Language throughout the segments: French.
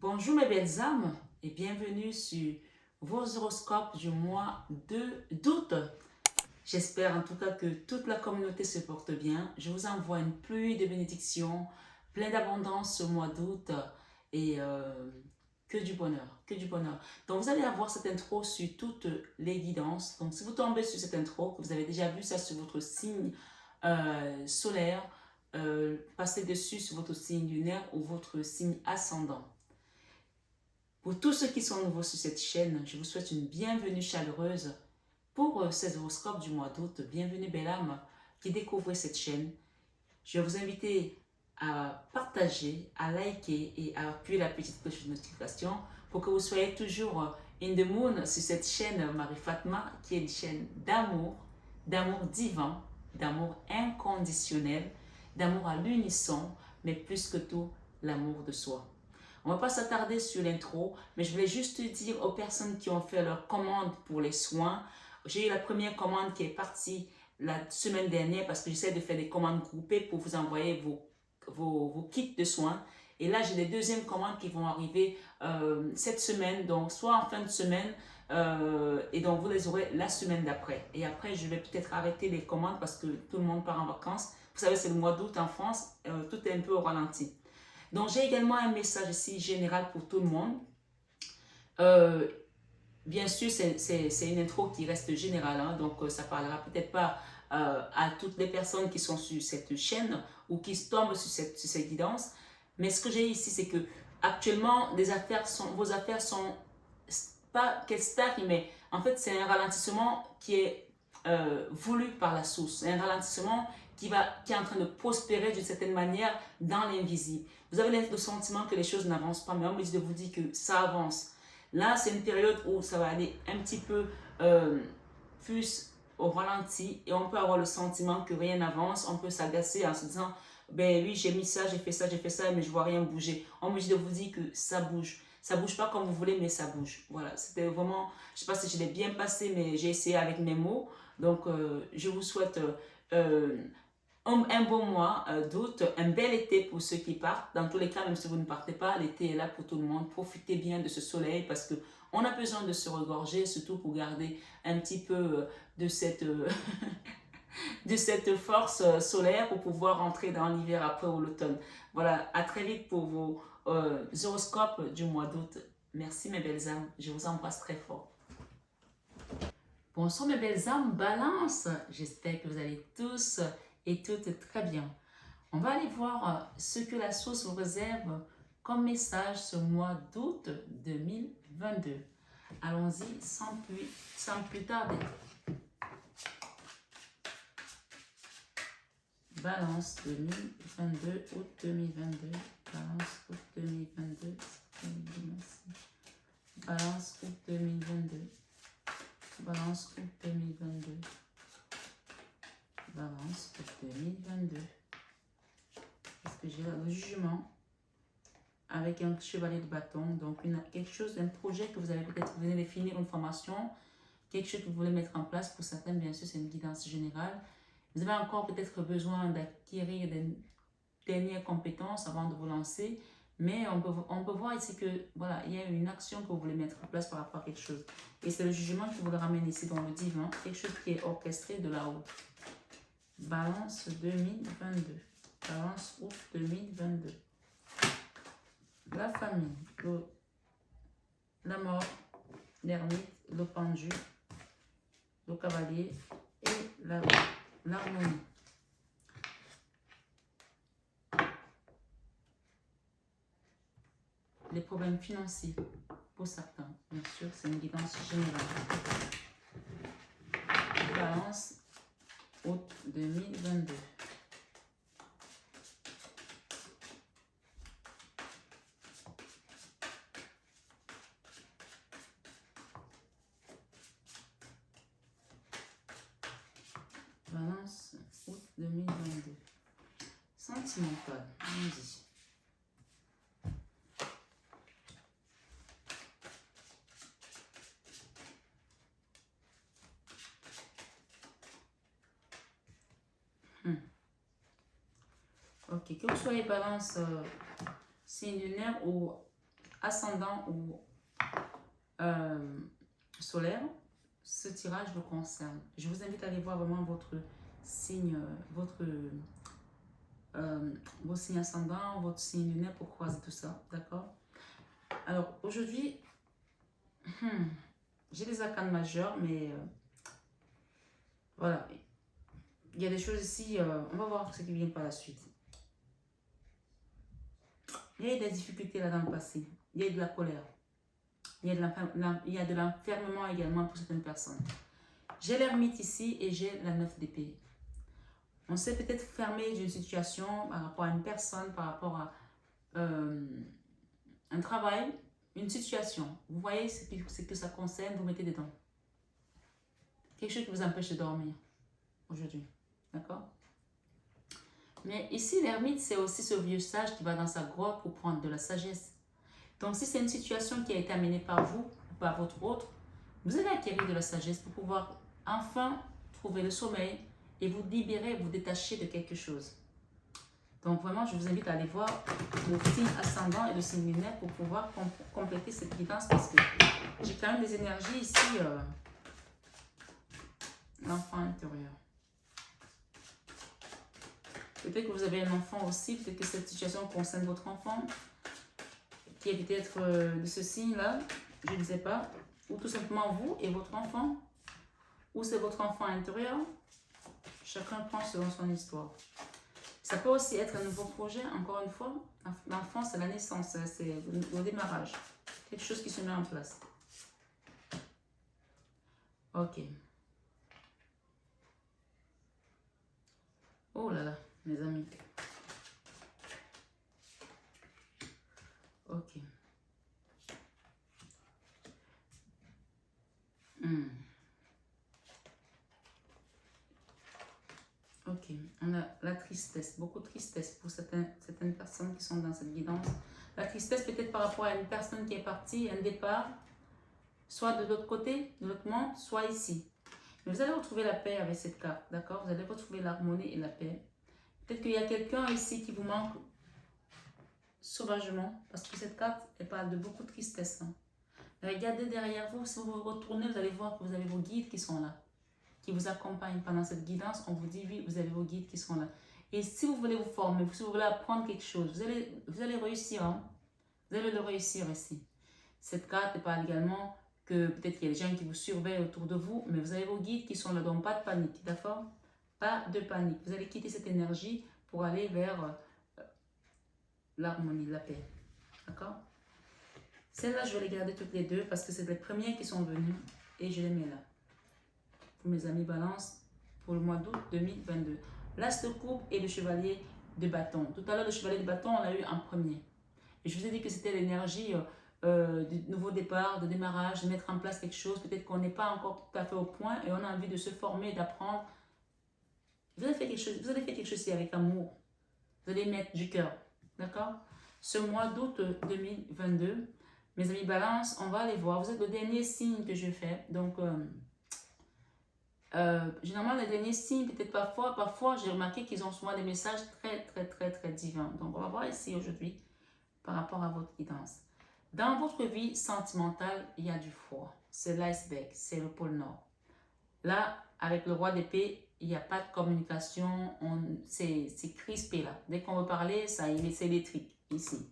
Bonjour mes belles âmes et bienvenue sur vos horoscopes du mois d'août. J'espère en tout cas que toute la communauté se porte bien. Je vous envoie une pluie de bénédictions, plein d'abondance ce mois d'août et que du bonheur, que du bonheur. Donc vous allez avoir cette intro sur toutes les guidances. Donc si vous tombez sur cette intro, que vous avez déjà vu ça sur votre signe solaire, passez dessus sur votre signe lunaire ou votre signe ascendant. Pour tous ceux qui sont nouveaux sur cette chaîne, je vous souhaite une bienvenue chaleureuse pour ces horoscopes du mois d'août. Bienvenue belle âme qui découvrez cette chaîne. Je vais vous inviter à partager, à liker et à appuyer la petite cloche de notification pour que vous soyez toujours in the moon sur cette chaîne Marie Fatma qui est une chaîne d'amour divin, d'amour inconditionnel, d'amour à l'unisson, mais plus que tout, l'amour de soi. On ne va pas s'attarder sur l'intro, mais je voulais juste dire aux personnes qui ont fait leur commande pour les soins. J'ai eu la première commande qui est partie la semaine dernière parce que j'essaie de faire des commandes groupées pour vous envoyer vos kits de soins. Et là, j'ai des deuxièmes commandes qui vont arriver cette semaine, donc soit en fin de semaine, et donc vous les aurez la semaine d'après. Et après, je vais peut-être arrêter les commandes parce que tout le monde part en vacances. Vous savez, c'est le mois d'août en France, tout est un peu au ralenti. Donc, j'ai également un message ici général pour tout le monde. Euh, Bien sûr, c'est une intro qui reste générale, hein, donc ça parlera peut-être pas à toutes les personnes qui sont sur cette chaîne ou qui tombent sur ces guidances. Mais ce que j'ai ici, c'est que actuellement, vos affaires sont pas qu'elles stagnent, mais en fait, c'est un ralentissement qui est voulu par la source. C'est un ralentissement qui est en train de prospérer d'une certaine manière dans l'invisible. Vous avez le sentiment que les choses n'avancent pas, mais on me dit de vous dire que ça avance. Là, c'est une période où ça va aller un petit peu plus au ralenti et on peut avoir le sentiment que rien n'avance. On peut s'agacer en se disant, ben oui, j'ai mis ça, j'ai fait ça, mais je vois rien bouger. On me dit de vous dire que ça bouge. Ça bouge pas comme vous voulez, mais ça bouge. Voilà, c'était vraiment, je sais pas si je l'ai bien passé, mais j'ai essayé avec mes mots. Donc, je vous souhaite un bon mois d'août, un bel été pour ceux qui partent. Dans tous les cas, même si vous ne partez pas, l'été est là pour tout le monde. Profitez bien de ce soleil parce que on a besoin de se regorger, surtout pour garder un petit peu de cette, de cette force solaire pour pouvoir entrer dans l'hiver après ou l'automne. Voilà, à très vite pour vos horoscopes du mois d'août. Merci mes belles âmes, je vous embrasse très fort. Bonsoir mes belles âmes, balance. J'espère que vous allez tous et toutes très bien. On va aller voir ce que la source vous réserve comme message ce mois d'août 2022. Allons-y sans plus tarder. Balance 2022, août 2022. Balance août 2022. Balance août 2022. Balance août 2022. Balance août 2022. Parce que j'ai le jugement avec un chevalier de bâton, donc quelque chose, un projet que vous avez peut-être, vous venez de finir une formation, quelque chose que vous voulez mettre en place. Pour certains, bien sûr, c'est une guidance générale. Vous avez encore peut-être besoin d'acquérir des dernières compétences avant de vous lancer, mais on peut voir ici que voilà, il y a une action que vous voulez mettre en place par rapport à quelque chose. Et c'est le jugement qui vous le ramène ici dans le divin, quelque chose qui est orchestré de là-haut. Balance 2022. Balance août 2022. La famille, la mort, l'ermite, le pendu, le cavalier et l'harmonie. Les problèmes financiers, pour certains, bien sûr, c'est une guidance générale. Balance août 2022. Balance août 2022. Sentimental, allons-y. Ok, que vous soyez balance signe lunaire ou ascendant ou solaire, ce tirage vous concerne. Je vous invite à aller voir vraiment votre signe, vos signes ascendants, votre signe lunaire pour croiser tout ça, d'accord? Alors, aujourd'hui, j'ai des arcanes majeures, mais voilà. Il y a des choses ici, on va voir ce qui vient par la suite. Il y a eu des difficultés là dans le passé. Il y a eu de la colère. Il y a de l'enfermement également pour certaines personnes. J'ai l'ermite ici et j'ai la 9 d'épée. On s'est peut-être fermé d'une situation par rapport à une personne, par rapport à un travail, une situation. Vous voyez ce que ça concerne, vous mettez dedans. Quelque chose qui vous empêche de dormir aujourd'hui. D'accord? Mais ici, l'ermite, c'est aussi ce vieux sage qui va dans sa grotte pour prendre de la sagesse. Donc, si c'est une situation qui a été amenée par vous ou par votre autre, vous allez acquérir de la sagesse pour pouvoir enfin trouver le sommeil et vous libérer, vous détacher de quelque chose. Donc, vraiment, je vous invite à aller voir le signe ascendant et le signe lunaire pour pouvoir compléter cette guidance parce que j'ai quand même des énergies ici. L'enfant intérieur. Peut-être que vous avez un enfant aussi, peut-être que cette situation concerne votre enfant, qui est peut-être de ce signe-là, je ne sais pas, ou tout simplement vous et votre enfant, ou c'est votre enfant intérieur, chacun prend selon son histoire. Ça peut aussi être un nouveau projet, encore une fois, l'enfant c'est la naissance, c'est le démarrage, quelque chose qui se met en place. Ok. Oh là là, mes amis. Ok. Ok, on a la tristesse, beaucoup de tristesse pour certaines personnes qui sont dans cette guidance. La tristesse peut-être par rapport à une personne qui est partie, un départ, soit de l'autre côté, de l'autre monde, soit ici. Mais vous allez retrouver la paix avec cette carte, d'accord? Vous allez retrouver l'harmonie et la paix. Peut-être qu'il y a quelqu'un ici qui vous manque sauvagement, parce que cette carte, elle parle de beaucoup de tristesse. Hein. Regardez derrière vous, si vous vous retournez, vous allez voir que vous avez vos guides qui sont là, qui vous accompagnent pendant cette guidance. On vous dit, oui, vous avez vos guides qui sont là. Et si vous voulez vous former, si vous voulez apprendre quelque chose, vous allez réussir. Hein. Vous allez le réussir ici. Cette carte parle également que peut-être qu'il y a des gens qui vous surveillent autour de vous, mais vous avez vos guides qui sont là, donc pas de panique, d'accord? Pas de panique. Vous allez quitter cette énergie pour aller vers l'harmonie, la paix. D'accord? Celles-là, je vais les garder toutes les deux parce que c'est les premières qui sont venues et je les mets là. Pour mes amis balance, pour le mois d'août 2022. L'as de coupe et le chevalier de bâton. Tout à l'heure, le chevalier de bâton, on l'a eu en premier. Et je vous ai dit que c'était l'énergie du nouveau départ, de démarrage, de mettre en place quelque chose. Peut-être qu'on n'est pas encore tout à fait au point et on a envie de se former, d'apprendre. Vous allez faire quelque chose ici avec amour. Vous allez mettre du cœur. D'accord? Ce mois d'août 2022, mes amis balance, on va aller voir. Vous êtes le dernier signe que je fais. Donc, généralement, les derniers signes, peut-être parfois j'ai remarqué qu'ils ont souvent des messages très divins. Donc, on va voir ici aujourd'hui par rapport à votre guidance. Dans votre vie sentimentale, il y a du froid. C'est l'iceberg, c'est le pôle Nord. Là, avec le roi d'épée, il n'y a pas de communication, c'est crispé là. Dès qu'on veut parler, c'est électrique ici.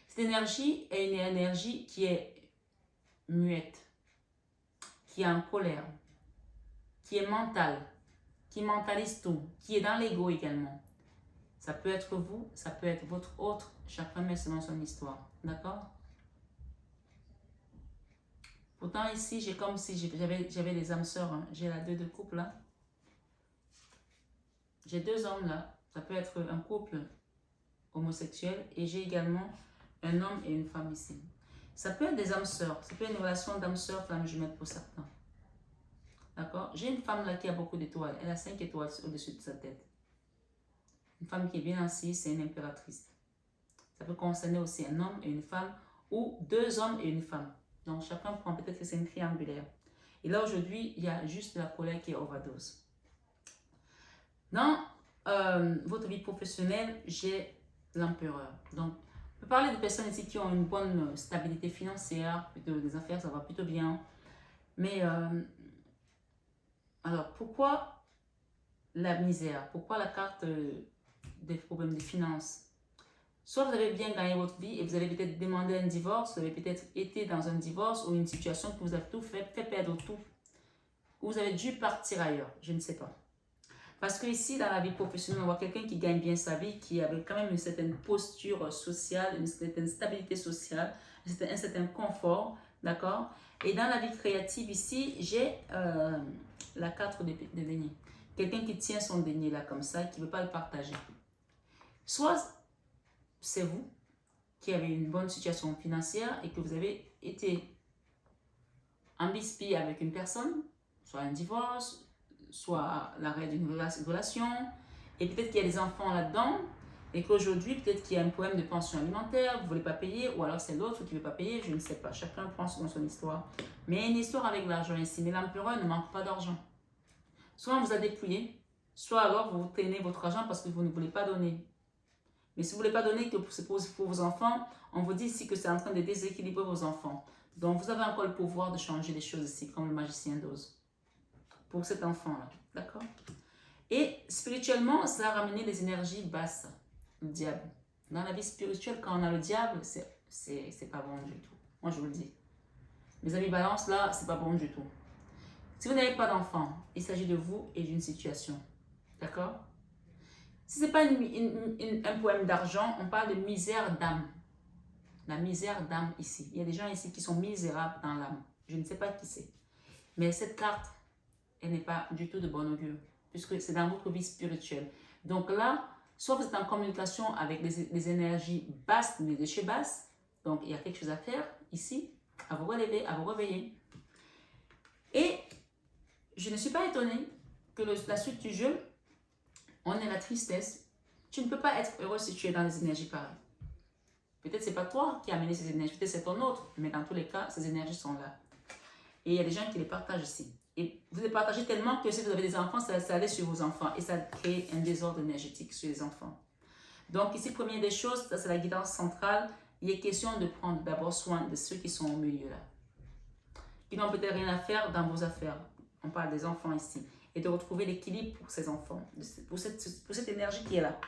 Cette énergie est une énergie qui est muette, qui est en colère, qui est mentale, qui mentalise tout, qui est dans l'ego également. Ça peut être vous, ça peut être votre autre, chacun met selon son histoire. D'accord? Pourtant ici, j'ai comme si j'avais des âmes sœurs. Hein. J'ai la 2 de couple là. J'ai 2 hommes là. Ça peut être un couple homosexuel. Et j'ai également un homme et une femme ici. Ça peut être des âmes sœurs. Ça peut être une relation d'âmes sœurs, flamme jumelle pour certains. D'accord? J'ai une femme là qui a beaucoup d'étoiles. Elle a 5 étoiles au-dessus de sa tête. Une femme qui est bien assise, c'est une impératrice. Ça peut concerner aussi un homme et une femme ou 2 hommes et une femme. Donc, chacun prend, peut-être que c'est une triangulaire. Et là, aujourd'hui, il y a juste la colère qui est overdose. Dans votre vie professionnelle, j'ai l'empereur. Donc, Je peux parler de personnes ici qui ont une bonne stabilité financière, plutôt des affaires, ça va plutôt bien. Mais alors, pourquoi la misère? Pourquoi la carte des problèmes de finances? Soit vous avez bien gagné votre vie et vous avez peut-être demandé un divorce, vous avez peut-être été dans un divorce ou une situation qui vous a tout fait perdre tout. Ou vous avez dû partir ailleurs, je ne sais pas. Parce que ici, dans la vie professionnelle, on voit quelqu'un qui gagne bien sa vie, qui avait quand même une certaine posture sociale, une certaine stabilité sociale, un certain confort, d'accord? Et dans la vie créative, ici, j'ai la 4 de denier. Quelqu'un qui tient son denier là comme ça, qui ne veut pas le partager. Soit c'est vous qui avez une bonne situation financière et que vous avez été en bisbille avec une personne, soit un divorce, soit l'arrêt d'une relation, et peut-être qu'il y a des enfants là-dedans, et qu'aujourd'hui, peut-être qu'il y a un problème de pension alimentaire, vous ne voulez pas payer, ou alors c'est l'autre qui ne veut pas payer, je ne sais pas, chacun prend selon son histoire. Mais il y a une histoire avec l'argent ici, mais l'empereur ne manque pas d'argent. Soit on vous a dépouillé, soit alors vous tenez votre argent parce que vous ne voulez pas donner. Mais si vous ne voulez pas donner, que c'est pour vos enfants, on vous dit ici que c'est en train de déséquilibrer vos enfants. Donc vous avez encore le pouvoir de changer les choses ici, comme le magicien d'Oz. Pour cet enfant-là, d'accord? Et spirituellement, ça a ramené les énergies basses, le diable. Dans la vie spirituelle, quand on a le diable, c'est pas bon du tout. Moi, je vous le dis. Mes amis balance, là, c'est pas bon du tout. Si vous n'avez pas d'enfant, il s'agit de vous et d'une situation, d'accord? Si ce n'est pas un problème d'argent, on parle de misère d'âme. La misère d'âme ici. Il y a des gens ici qui sont misérables dans l'âme. Je ne sais pas qui c'est. Mais cette carte, elle n'est pas du tout de bon augure, puisque c'est dans votre vie spirituelle. Donc là, soit vous êtes en communication avec les énergies basses, mais de chez basse, donc il y a quelque chose à faire ici, à vous relever, à vous réveiller. Et je ne suis pas étonnée que la suite du jeu, on est la tristesse. Tu ne peux pas être heureux si tu es dans des énergies pareilles. Peut-être c'est pas toi qui as amené ces énergies, peut-être c'est ton autre, mais dans tous les cas, ces énergies sont là. Et il y a des gens qui les partagent ici. Et vous les partagez tellement que si vous avez des enfants, ça allait sur vos enfants et ça crée un désordre énergétique sur les enfants. Donc ici, première des choses, ça c'est la guidance centrale. Il est question de prendre d'abord soin de ceux qui sont au milieu là. Qui n'ont peut-être rien à faire dans vos affaires. On parle des enfants ici. Et de retrouver l'équilibre pour ces enfants, pour cette énergie qui est là.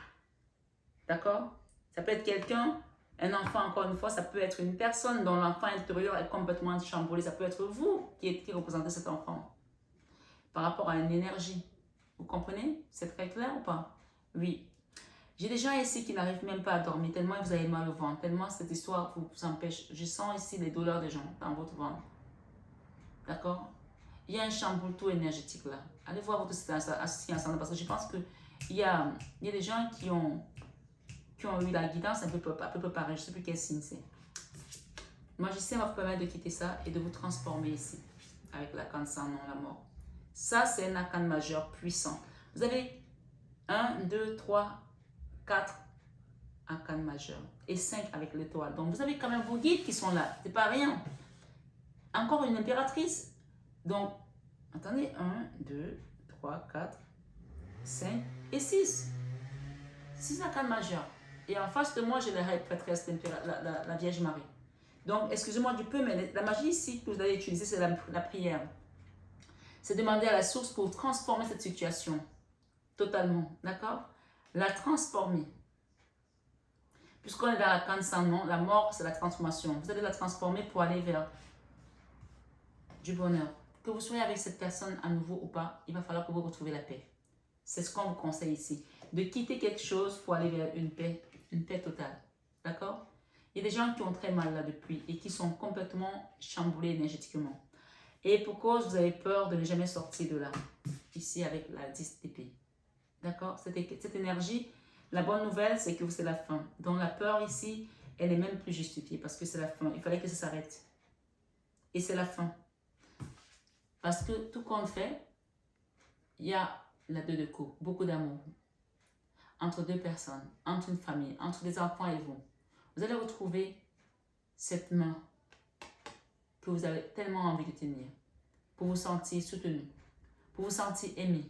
D'accord? Ça peut être quelqu'un, un enfant encore une fois, ça peut être une personne dont l'enfant intérieur est complètement chamboulé. Ça peut être vous qui représentez cet enfant. Par rapport à une énergie. Vous comprenez? C'est très clair ou pas? Oui. J'ai des gens ici qui n'arrivent même pas à dormir, tellement vous avez mal au ventre, tellement cette histoire vous empêche. Je sens ici les douleurs des gens dans votre ventre. D'accord? Il y a un chamboule-tout énergétique là. Allez voir votre associé ensemble parce que je pense qu'il y a des gens qui ont eu la guidance un peu pareil. Je ne sais plus quel signe c'est. Le magicien va vous permettre de quitter ça et de vous transformer ici avec la canne sans nom, la mort. Ça, c'est un arcane majeur puissant. Vous avez 1, 2, 3, 4 arcanes majeurs et 5 avec l'étoile. Donc, vous avez quand même vos guides qui sont là. C'est pas rien. Encore une impératrice. Donc, attendez. 1, 2, 3, 4, 5 et 6. 6 arcanes majeurs. Et en face de moi, j'ai la prêtresse, la Vierge Marie. Donc, excusez-moi du peu, mais la magie ici que vous allez utiliser, c'est la prière. C'est demander à la source pour transformer cette situation totalement, d'accord? La transformer. Puisqu'on est dans la canne sans nom, la mort, c'est la transformation. Vous allez la transformer pour aller vers du bonheur. Que vous soyez avec cette personne à nouveau ou pas, il va falloir que vous retrouviez la paix. C'est ce qu'on vous conseille ici. De quitter quelque chose pour aller vers une paix totale. D'accord? Il y a des gens qui ont très mal là depuis et qui sont complètement chamboulés énergétiquement. Et pour cause, vous avez peur de ne jamais sortir de là. Ici, avec la 10 d'épée. D'accord? Cette énergie, la bonne nouvelle, c'est que c'est la fin. Donc la peur ici, elle est même plus justifiée parce que c'est la fin. Il fallait que ça s'arrête. Et c'est la fin. Parce que tout compte fait, il y a la 2 de coupe, beaucoup d'amour. Entre deux personnes, entre une famille, entre des enfants et vous. Vous allez retrouver cette main que vous avez tellement envie de tenir. Pour vous sentir soutenu. Pour vous sentir aimé.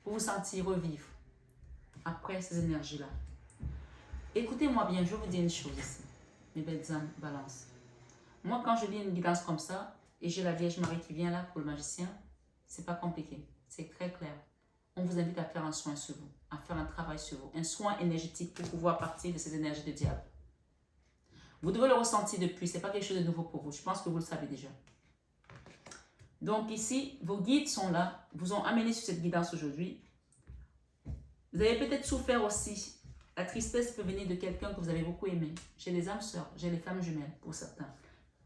Pour vous sentir revivre. Après ces énergies-là. Écoutez-moi bien, je vais vous dire une chose ici. mes belles âmes balance. Moi, quand je lis une guidance comme ça, et j'ai la Vierge Marie qui vient là pour le magicien, c'est pas compliqué, c'est très clair. On vous invite à faire un soin sur vous, à faire un travail sur vous, un soin énergétique pour pouvoir partir de ces énergies de diable. Vous devez le ressentir depuis, c'est pas quelque chose de nouveau pour vous, je pense que vous le savez déjà. Donc ici, vos guides sont là, vous ont amené sur cette guidance aujourd'hui. Vous avez peut-être souffert aussi. La tristesse peut venir de quelqu'un que vous avez beaucoup aimé. J'ai les âmes sœurs, j'ai les femmes jumelles pour certains.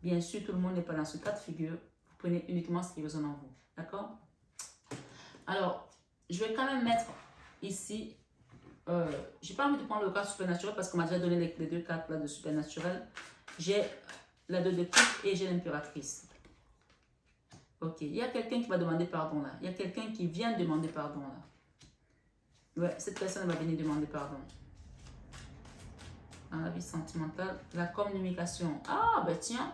Bien sûr, tout le monde n'est pas dans ce cas de figure. Vous prenez uniquement ce qui résonne en vous. D'accord? Alors, je vais quand même mettre ici, j'ai pas envie de prendre le cas supernaturel parce qu'on m'a déjà donné les deux cartes là de supernaturel. J'ai la 2 de coupe et j'ai l'impératrice. Ok, il y a quelqu'un qui va demander pardon là. Il y a quelqu'un qui vient demander pardon là. Ouais, cette personne va venir demander pardon. Dans la vie sentimentale, la communication. Ah, ben tiens.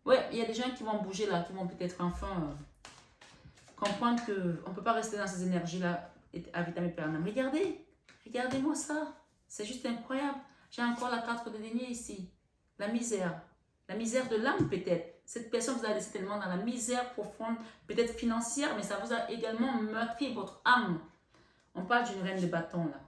Ouais, il y a des gens qui vont bouger là, qui vont peut-être enfin comprendre qu'on ne peut pas rester dans ces énergies-là à vitam aeternam. Regardez, regardez-moi ça. C'est juste incroyable. J'ai encore la carte de denier ici. La misère. La misère de l'âme peut-être. Cette personne vous a laissé tellement dans la misère profonde, peut-être financière, mais ça vous a également meurtri votre âme. On parle d'une reine de bâton là.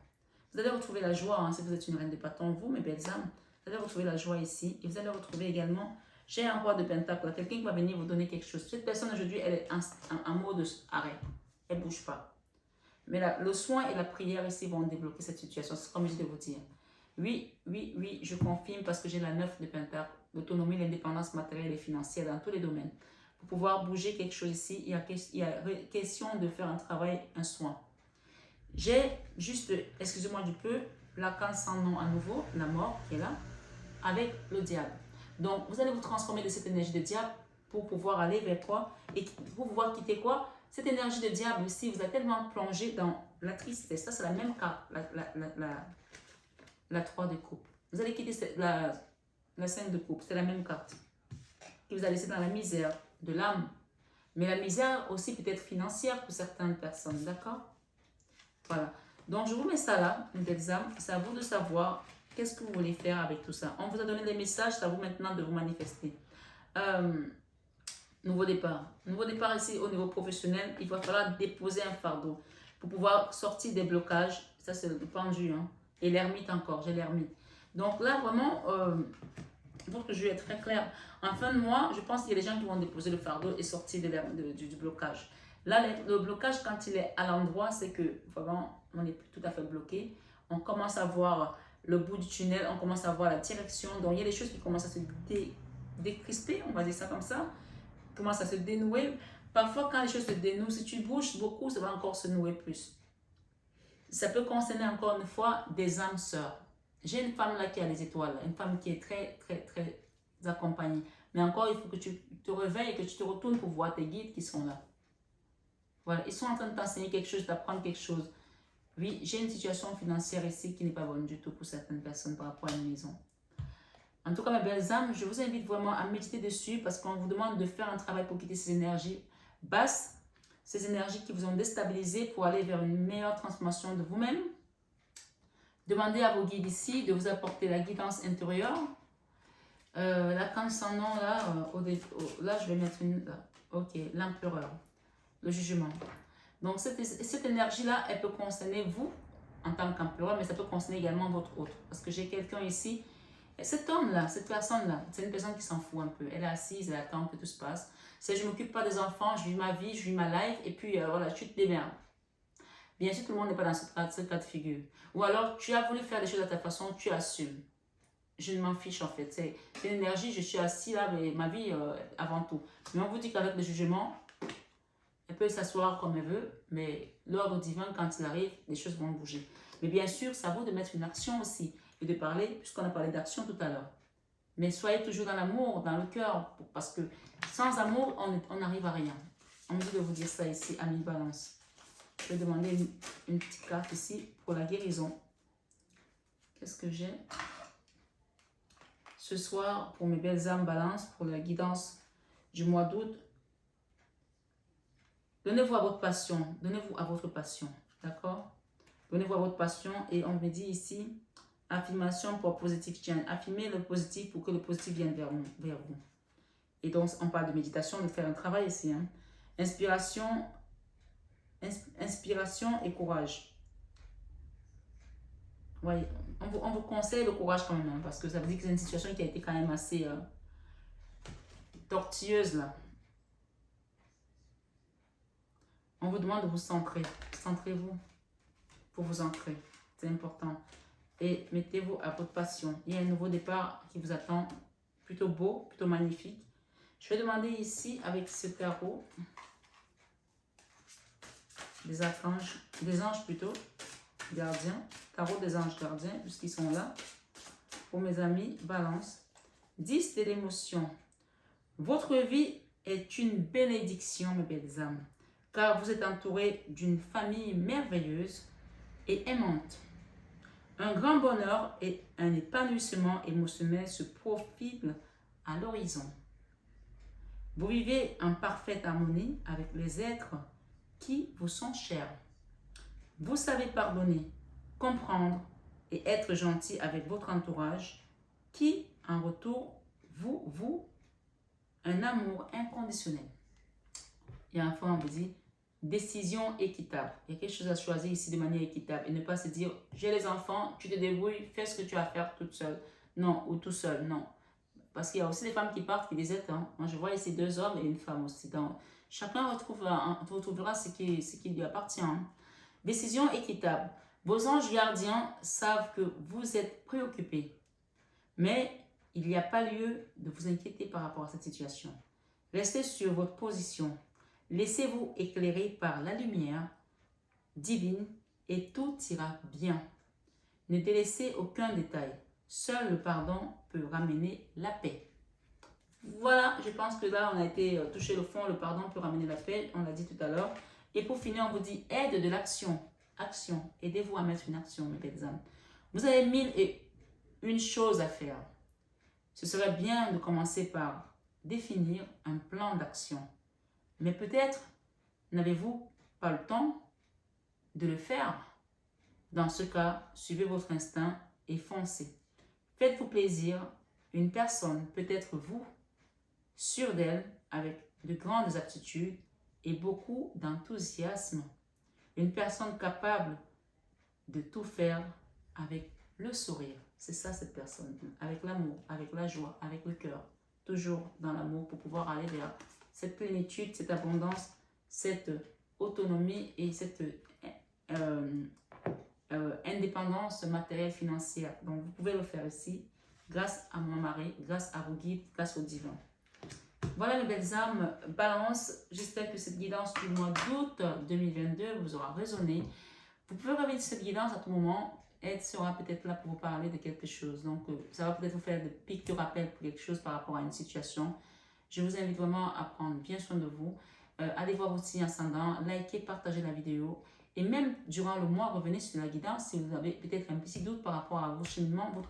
Vous allez retrouver la joie, hein, si vous êtes une reine de bâton, vous, mes belles âmes. Vous allez retrouver la joie ici. Et vous allez retrouver également, j'ai un roi de pentacle, quelqu'un qui va venir vous donner quelque chose. Cette personne aujourd'hui, elle est en mode arrêt. Elle ne bouge pas. Mais là, le soin et la prière ici vont débloquer cette situation. C'est comme je dis de vous dire. Oui, oui, oui, je confirme parce que j'ai la 9 de pentacle. L'autonomie, l'indépendance matérielle et financière dans tous les domaines. Pour pouvoir bouger quelque chose ici, il y a question de faire un travail, un soin. J'ai juste, excusez-moi du peu, l'arcane sans nom à nouveau, la mort qui est là, avec le diable. Donc, vous allez vous transformer de cette énergie de diable pour pouvoir aller vers quoi? Et pour pouvoir quitter quoi? Cette énergie de diable aussi, vous êtes tellement plongé dans la tristesse. Ça, c'est la même carte, la 3 de coupe. Vous allez quitter la 5 de coupe, c'est la même carte. Qui vous a laissé dans la misère de l'âme. Mais la misère aussi peut être financière pour certaines personnes, d'accord? Voilà. Donc, je vous mets ça là, mes belles âmes. C'est à vous de savoir qu'est-ce que vous voulez faire avec tout ça. On vous a donné des messages, c'est à vous maintenant de vous manifester. Nouveau départ. Nouveau départ ici au niveau professionnel. Il va falloir déposer un fardeau pour pouvoir sortir des blocages. Ça, c'est le pendu. Hein. Et l'ermite encore. J'ai l'ermite. Donc là, vraiment, pour que je vais être très clair, en fin de mois, je pense qu'il y a des gens qui vont déposer le fardeau et sortir du blocage. Là, le blocage, quand il est à l'endroit, c'est que vraiment, on n'est plus tout à fait bloqué. On commence à voir le bout du tunnel, on commence à voir la direction. Donc, il y a des choses qui commencent à se décrisper, on va dire ça comme ça, commencent à se dénouer. Parfois, quand les choses se dénouent, si tu bouges beaucoup, ça va encore se nouer plus. Ça peut concerner encore une fois des âmes sœurs. J'ai une femme là qui a les étoiles, une femme qui est très, très, très accompagnée. Mais encore, il faut que tu te réveilles et que tu te retournes pour voir tes guides qui sont là. Voilà, ils sont en train de t'enseigner quelque chose, d'apprendre quelque chose. Oui, j'ai une situation financière ici qui n'est pas bonne du tout pour certaines personnes par rapport à une maison. En tout cas, mes belles âmes, je vous invite vraiment à méditer dessus parce qu'on vous demande de faire un travail pour quitter ces énergies basses, ces énergies qui vous ont déstabilisé pour aller vers une meilleure transformation de vous-même. Demandez à vos guides ici de vous apporter la guidance intérieure. La canne sans nom, là, là, je vais mettre une... Là. Ok, l'empereur. Le jugement. Donc, cette énergie-là, elle peut concerner vous en tant qu'empereur, mais ça peut concerner également votre autre. Parce que j'ai quelqu'un ici, cet homme-là, cette personne-là, c'est une personne qui s'en fout un peu. Elle est assise, elle attend que tout se passe. C'est je ne m'occupe pas des enfants, je vis ma vie, je vis ma life, et puis voilà, tu te démerdes. Bien sûr, tout le monde n'est pas dans ce cas de figure. Ou alors, tu as voulu faire les choses à ta façon, tu assumes. Je ne m'en fiche en fait. C'est une énergie, je suis assis là, mais ma vie avant tout. Mais on vous dit qu'avec le jugement, elle peut s'asseoir comme elle veut, mais l'ordre divin, quand il arrive, les choses vont bouger. Mais bien sûr, c'est à vous de mettre une action aussi et de parler, puisqu'on a parlé d'action tout à l'heure. Mais soyez toujours dans l'amour, dans le cœur, parce que sans amour, on n'arrive à rien. On me dit de vous dire ça ici, Amis Balance. Je vais demander une petite carte ici pour la guérison. Qu'est-ce que j'ai ce soir pour mes belles âmes Balance, pour la guidance du mois d'août? Donnez-vous à votre passion. Donnez-vous à votre passion. D'accord? Donnez-vous à votre passion. Et on me dit ici, Affirmation pour positif change. Affirmez le positif pour que le positif vienne vers vous. Et donc, on parle de méditation, de faire un travail ici. Hein. Inspiration et courage. Ouais, on vous conseille le courage quand même, hein, parce que ça veut dire que c'est une situation qui a été quand même assez tortueuse là. On vous demande de vous centrer. Centrez-vous pour vous ancrer. C'est important. Et mettez-vous à votre passion. Il y a un nouveau départ qui vous attend. Plutôt beau, plutôt magnifique. Je vais demander ici, avec ce tarot, des archanges, des anges plutôt, gardiens. Tarot des anges gardiens, puisqu'ils sont là. Pour mes amis, balance. 10 de l'émotion. Votre vie est une bénédiction, mes belles âmes, car vous êtes entouré d'une famille merveilleuse et aimante. Un grand bonheur et un épanouissement émotionnel se profilent à l'horizon. Vous vivez en parfaite harmonie avec les êtres qui vous sont chers. Vous savez pardonner, comprendre et être gentil avec votre entourage qui, en retour, vous un amour inconditionnel. Et enfin, on vous dit décision équitable. Il y a quelque chose à choisir ici de manière équitable et ne pas se dire j'ai les enfants, tu te débrouilles, fais ce que tu as à faire toute seule. Non, ou tout seul, non. Parce qu'il y a aussi des femmes qui partent, qui désertent. Hein. Moi, je vois ici 2 hommes et une femme aussi. Donc, chacun retrouvera ce qui lui appartient. Hein. Décision équitable. Vos anges gardiens savent que vous êtes préoccupés. Mais il n'y a pas lieu de vous inquiéter par rapport à cette situation. Restez sur votre position. Laissez-vous éclairer par la lumière divine et tout ira bien. Ne délaissez aucun détail. Seul le pardon peut ramener la paix. Voilà, je pense que là, on a été touché le fond. Le pardon peut ramener la paix, on l'a dit tout à l'heure. Et pour finir, on vous dit aide de l'action. Action. Aidez-vous à mettre une action, mes belles âmes. Vous avez 1001 choses à faire. Ce serait bien de commencer par définir un plan d'action. Mais peut-être n'avez-vous pas le temps de le faire. Dans ce cas, suivez votre instinct et foncez. Faites-vous plaisir. Une personne, peut-être vous, sûre d'elle, avec de grandes aptitudes et beaucoup d'enthousiasme. Une personne capable de tout faire avec le sourire. C'est ça cette personne. Avec l'amour, avec la joie, avec le cœur. Toujours dans l'amour pour pouvoir aller vers cette plénitude, cette abondance, cette autonomie et cette indépendance matérielle financière. Donc vous pouvez le faire ici grâce à mon mari, grâce à vos guides, grâce au divin. Voilà mes belles âmes, balance. J'espère que cette guidance du mois d'août 2022 vous aura résonné. Vous pouvez revenir cette guidance à tout moment. Elle sera peut-être là pour vous parler de quelque chose. Donc, ça va peut-être vous faire des pics de rappel pour quelque chose par rapport à une situation. Je vous invite vraiment à prendre bien soin de vous. Allez voir votre signe ascendant, likez, partagez la vidéo. Et même durant le mois, revenez sur la guidance. Si vous avez peut-être un petit doute par rapport à votre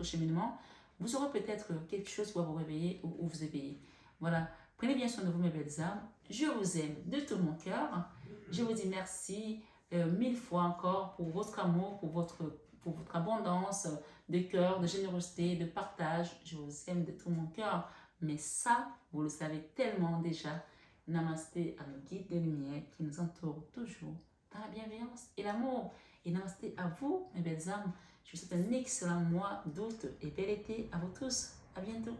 cheminement, vous aurez peut-être quelque chose qui va vous réveiller ou vous éveiller. Voilà. Prenez bien soin de vous, mes belles âmes. Je vous aime de tout mon cœur. Je vous dis merci 1000 fois encore pour votre amour, pour votre abondance de cœur, de générosité, de partage. Je vous aime de tout mon cœur. Mais ça, vous le savez tellement déjà. Namasté à nos guides de lumière qui nous entourent toujours dans la bienveillance et l'amour. Et namasté à vous, mes belles âmes. Je vous souhaite un excellent mois d'août et bel été à vous tous. À bientôt.